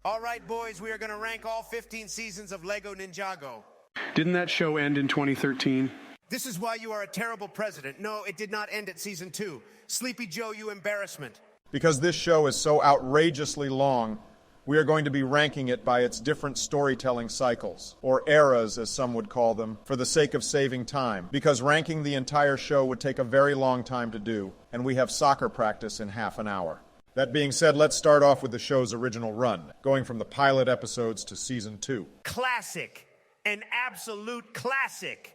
All right, boys, we are going to rank all 15 seasons of Lego Ninjago. Didn't that show end in 2013? This is why you are a terrible president. No, it did not end at season 2. Sleepy Joe, you embarrassment. Because this show is so outrageously long, we are going to be ranking it by its different storytelling cycles, or eras as some would call them, for the sake of saving time. Because ranking the entire show would take a very long time to do, and we have soccer practice in half an hour. That being said, let's start off with the show's original run, going from the pilot episodes to season 2. Classic. An absolute classic.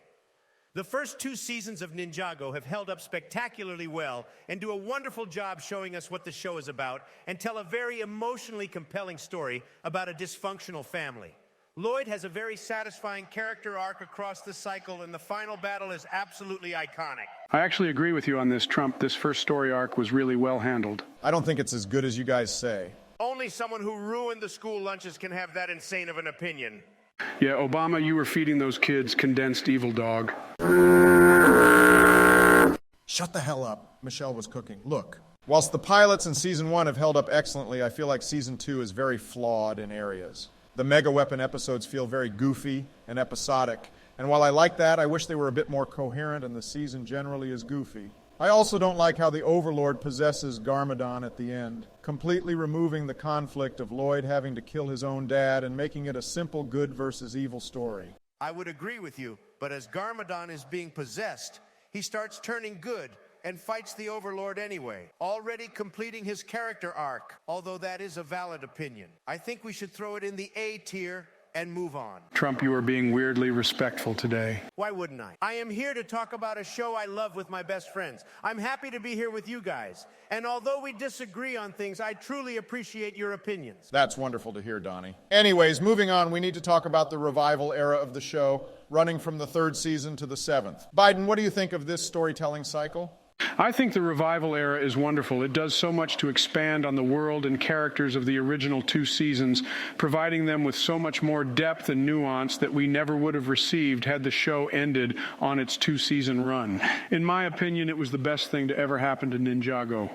The first 2 seasons of Ninjago have held up spectacularly well and do a wonderful job showing us what the show is about and tell a very emotionally compelling story about a dysfunctional family. Lloyd has a very satisfying character arc across the cycle, and the final battle is absolutely iconic. I actually agree with you on this, Trump. This first story arc was really well handled. I don't think it's as good as you guys say. Only someone who ruined the school lunches can have that insane of an opinion. Yeah, Obama, you were feeding those kids condensed evil dog. Shut the hell up. Michelle was cooking. Look, whilst the pilots in season 1 have held up excellently, I feel like season 2 is very flawed in areas. The mega weapon episodes feel very goofy and episodic, and while I like that, I wish they were a bit more coherent and the season generally is goofy. I also don't like how the Overlord possesses Garmadon at the end, completely removing the conflict of Lloyd having to kill his own dad and making it a simple good versus evil story. I would agree with you, but as Garmadon is being possessed, he starts turning good and fights the Overlord anyway, already completing his character arc, although that is a valid opinion. I think we should throw it in the A tier and move on. Trump, you are being weirdly respectful today. Why wouldn't I? I am here to talk about a show I love with my best friends. I'm happy to be here with you guys. And although we disagree on things, I truly appreciate your opinions. That's wonderful to hear, Donnie. Anyways, moving on, we need to talk about the revival era of the show, running from the 3rd season to the 7th. Biden, what do you think of this storytelling cycle? I think the revival era is wonderful. It does so much to expand on the world and characters of the original 2 seasons, providing them with so much more depth and nuance that we never would have received had the show ended on its 2-season run. In my opinion, it was the best thing to ever happen to Ninjago.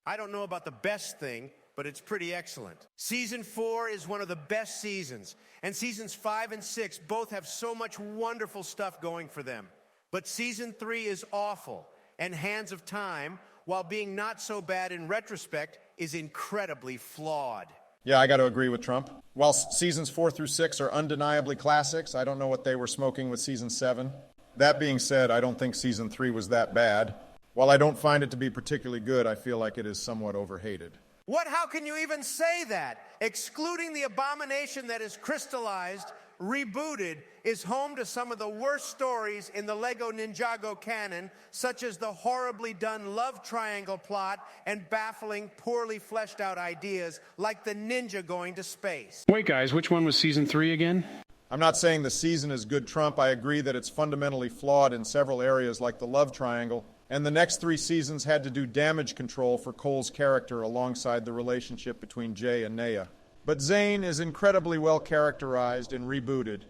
I don't know about the best thing, but it's pretty excellent. Season 4 is one of the best seasons, and seasons 5 and 6 both have so much wonderful stuff going for them. But season 3 is awful, and Hands of Time, while being not so bad in retrospect, is incredibly flawed. Yeah, I got to agree with Trump. While seasons 4 through 6 are undeniably classics, I don't know what they were smoking with season 7. That being said, I don't think season 3 was that bad. While I don't find it to be particularly good, I feel like it is somewhat overhated. What? How can you even say that? Excluding the abomination that is crystallized, Rebooted is home to some of the worst stories in the Lego Ninjago canon, such as the horribly done love triangle plot and baffling, poorly fleshed out ideas like the ninja going to space. Wait, guys, which one was season 3 again? I'm not saying the season is good, Trump. I agree that it's fundamentally flawed in several areas like the love triangle, and the next 3 seasons had to do damage control for Cole's character alongside the relationship between Jay and Naya. But Zane is incredibly well characterized and rebooted,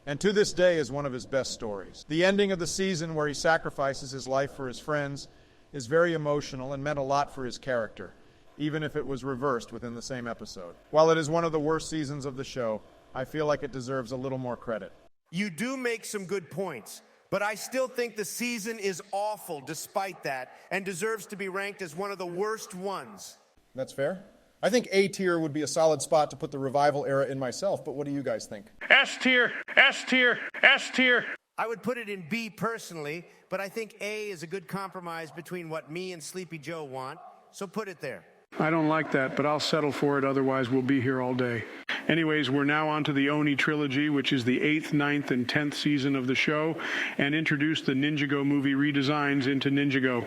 and to this day is one of his best stories. The ending of the season, where he sacrifices his life for his friends, is very emotional and meant a lot for his character, even if it was reversed within the same episode. While it is one of the worst seasons of the show, I feel like it deserves a little more credit. You do make some good points, but I still think the season is awful despite that and deserves to be ranked as one of the worst ones. That's fair. I think A tier would be a solid spot to put the revival era in myself, but what do you guys think? S tier, S tier, S tier. I would put it in B personally, but I think A is a good compromise between what me and Sleepy Joe want, so put it there. I don't like that, but I'll settle for it, otherwise we'll be here all day. Anyways, we're now on to the Oni Trilogy, which is the 8th, 9th, and 10th season of the show, and introduced the Ninjago movie redesigns into Ninjago.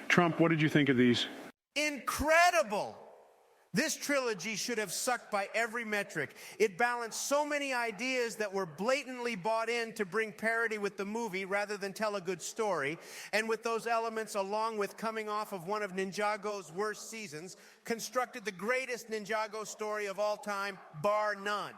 Trump, what did you think of these? Incredible! This trilogy should have sucked by every metric. It balanced so many ideas that were blatantly bought in to bring parody with the movie rather than tell a good story. And with those elements, along with coming off of one of Ninjago's worst seasons, constructed the greatest Ninjago story of all time, bar none.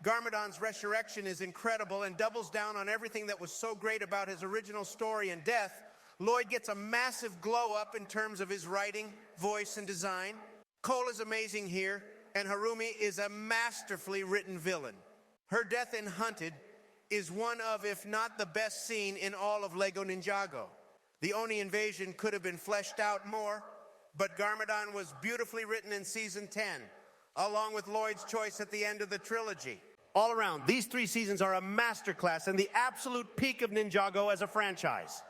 Garmadon's resurrection is incredible and doubles down on everything that was so great about his original story and death. Lloyd gets a massive glow up in terms of his writing, voice, and design. Cole is amazing here, and Harumi is a masterfully written villain. Her death in Hunted is one of, if not the best scene in all of Lego Ninjago. The Oni invasion could have been fleshed out more, but Garmadon was beautifully written in Season 10, along with Lloyd's choice at the end of the trilogy. All around, these 3 seasons are a masterclass and the absolute peak of Ninjago as a franchise.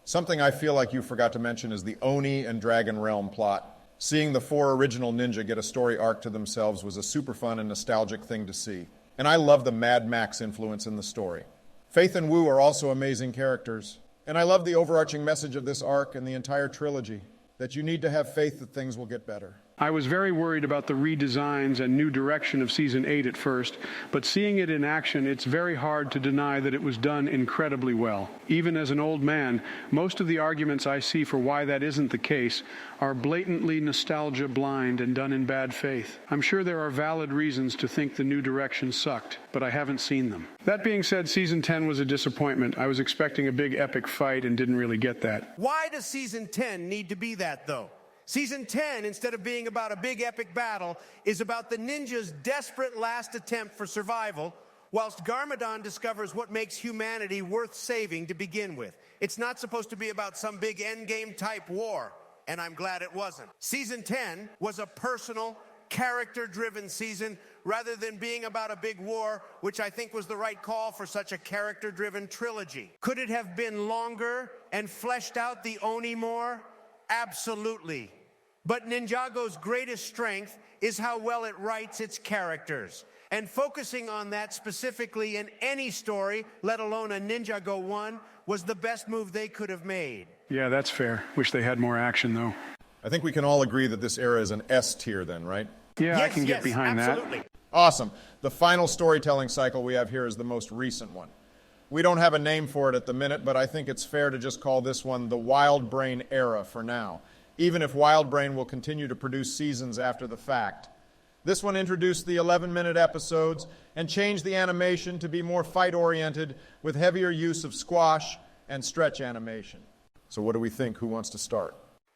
Something I feel like you forgot to mention is the Oni and Dragon Realm plot. Seeing the 4 original ninja get a story arc to themselves was a super fun and nostalgic thing to see. And I love the Mad Max influence in the story. Faith and Wu are also amazing characters. And I love the overarching message of this arc and the entire trilogy, that you need to have faith that things will get better. I was very worried about the redesigns and new direction of Season 8 at first, but seeing it in action, it's very hard to deny that it was done incredibly well. Even as an old man, most of the arguments I see for why that isn't the case are blatantly nostalgia blind and done in bad faith. I'm sure there are valid reasons to think the new direction sucked, but I haven't seen them. That being said, Season 10 was a disappointment. I was expecting a big epic fight and didn't really get that. Why does Season 10 need to be that, though? Season 10, instead of being about a big epic battle, is about the ninja's desperate last attempt for survival, whilst Garmadon discovers what makes humanity worth saving to begin with. It's not supposed to be about some big endgame type war, and I'm glad it wasn't. Season 10 was a personal, character-driven season rather than being about a big war, which I think was the right call for such a character-driven trilogy. Could it have been longer and fleshed out the Oni more? Absolutely. But Ninjago's greatest strength is how well it writes its characters. And focusing on that specifically in any story, let alone a Ninjago one, was the best move they could have made. Yeah, that's fair. Wish they had more action, though. I think we can all agree that this era is an S tier then, right? Yeah, I can get behind absolutely. that. Awesome. The final storytelling cycle we have here is the most recent one. We don't have a name for it at the minute, but I think it's fair to just call this one the Wild Brain era for now, even if Wild Brain will continue to produce seasons after the fact. This one introduced the 11-minute episodes and changed the animation to be more fight-oriented with heavier use of squash and stretch animation. So what do we think? Who wants to start?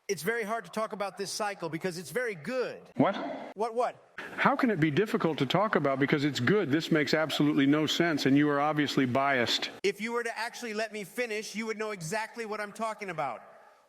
It's very hard to talk about this cycle because it's very good. What? What? How can it be difficult to talk about because it's good? This makes absolutely no sense, and you are obviously biased. If you were to actually let me finish, you would know exactly what I'm talking about.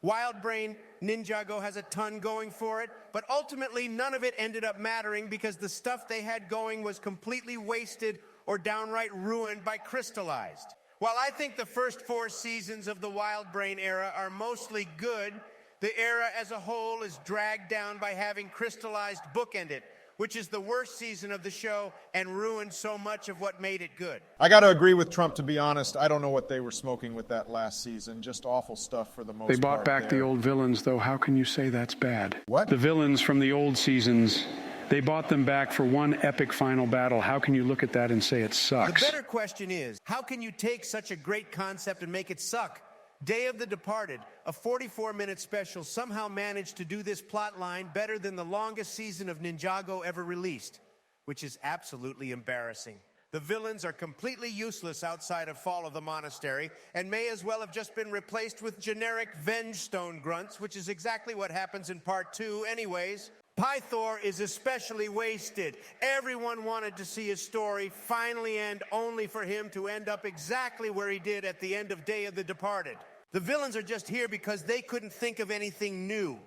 Wild Brain Ninjago has a ton going for it, but ultimately none of it ended up mattering because the stuff they had going was completely wasted or downright ruined by Crystallized. While I think the first 4 seasons of the Wild Brain era are mostly good, the era as a whole is dragged down by having Crystallized bookend it, which is the worst season of the show and ruined so much of what made it good. I got to agree with Trump, to be honest. I don't know what they were smoking with that last season. Just awful stuff for the most part. They bought back the old villains, though. How can you say that's bad? What? The villains from the old seasons. They bought them back for one epic final battle. How can you look at that and say it sucks? The better question is, how can you take such a great concept and make it suck? Day of the Departed, a 44-minute special, somehow managed to do this plot line better than the longest season of Ninjago ever released, which is absolutely embarrassing. The villains are completely useless outside of Fall of the Monastery and may as well have just been replaced with generic Vengestone grunts, which is exactly what happens in Part 2 anyways. Pythor is especially wasted. Everyone wanted to see his story finally end only for him to end up exactly where he did at the end of Day of the Departed. The villains are just here because they couldn't think of anything new.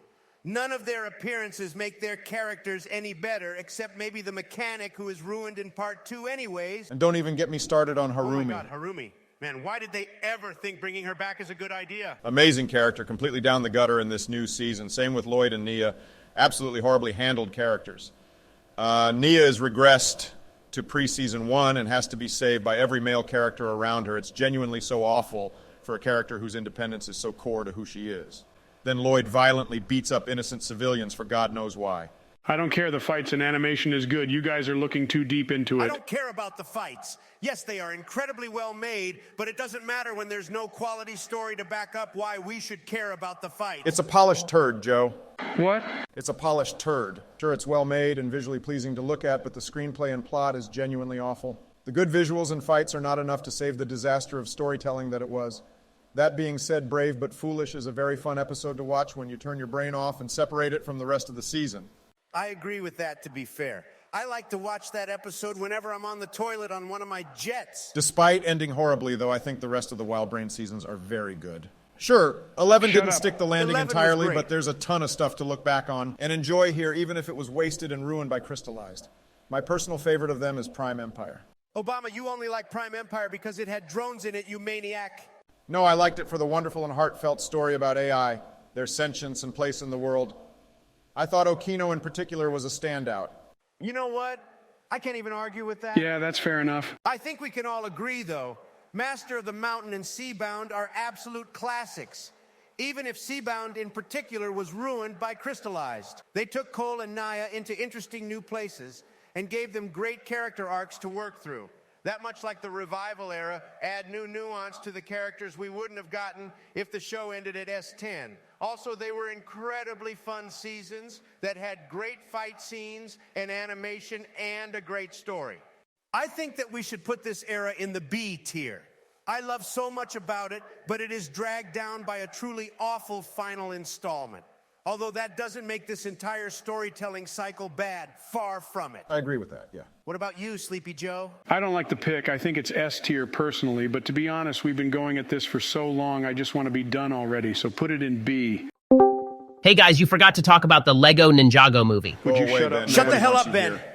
None of their appearances make their characters any better, except maybe the mechanic who is ruined in Part 2 anyways. And don't even get me started on Harumi. Oh my God, Harumi. Man, why did they ever think bringing her back is a good idea? Amazing character, completely down the gutter in this new season. Same with Lloyd and Nia. Absolutely horribly handled characters. Nia is regressed to pre-season 1 and has to be saved by every male character around her. It's genuinely so awful for a character whose independence is so core to who she is. Then Lloyd violently beats up innocent civilians for God knows why. I don't care. The fights and animation is good. You guys are looking too deep into it. I don't care about the fights. Yes, they are incredibly well made, but it doesn't matter when there's no quality story to back up why we should care about the fights. It's a polished turd, Joe. What? It's a polished turd. Sure, it's well made and visually pleasing to look at, but the screenplay and plot is genuinely awful. The good visuals and fights are not enough to save the disaster of storytelling that it was. That being said, Brave but Foolish is a very fun episode to watch when you turn your brain off and separate it from the rest of the season. I agree with that, to be fair. I like to watch that episode whenever I'm on the toilet on one of my jets. Despite ending horribly, though, I think the rest of the Wild Brain seasons are very good. Sure, 11 didn't stick the landing 11 was entirely, great. but there's a ton of stuff to look back on and enjoy here, even if it was wasted and ruined by Crystallized. My personal favorite of them is Prime Empire. Obama, you only like Prime Empire because it had drones in it, you maniac. No, I liked it for the wonderful and heartfelt story about AI, their sentience and place in the world. I thought Okino in particular was a standout. You know what? I can't even argue with that. Yeah, that's fair enough. I think we can all agree, though, Master of the Mountain and Seabound are absolute classics, even if Seabound in particular was ruined by Crystallized. They took Cole and Naya into interesting new places and gave them great character arcs to work through. That much like the revival era, add new nuance to the characters we wouldn't have gotten if the show ended at S10. Also, they were incredibly fun seasons that had great fight scenes and animation and a great story. I think that we should put this era in the B tier. I love so much about it, but it is dragged down by a truly awful final installment. Although that doesn't make this entire storytelling cycle bad, far from it. I agree with that, yeah. What about you, Sleepy Joe? I don't like the pick. I think it's S tier personally, but to be honest, we've been going at this for so long, I just want to be done already, so put it in B. Hey guys, you forgot to talk about the Lego Ninjago movie. Would you Go away, shut up? Ben. Shut the Nobody hell wants up, you Ben. here.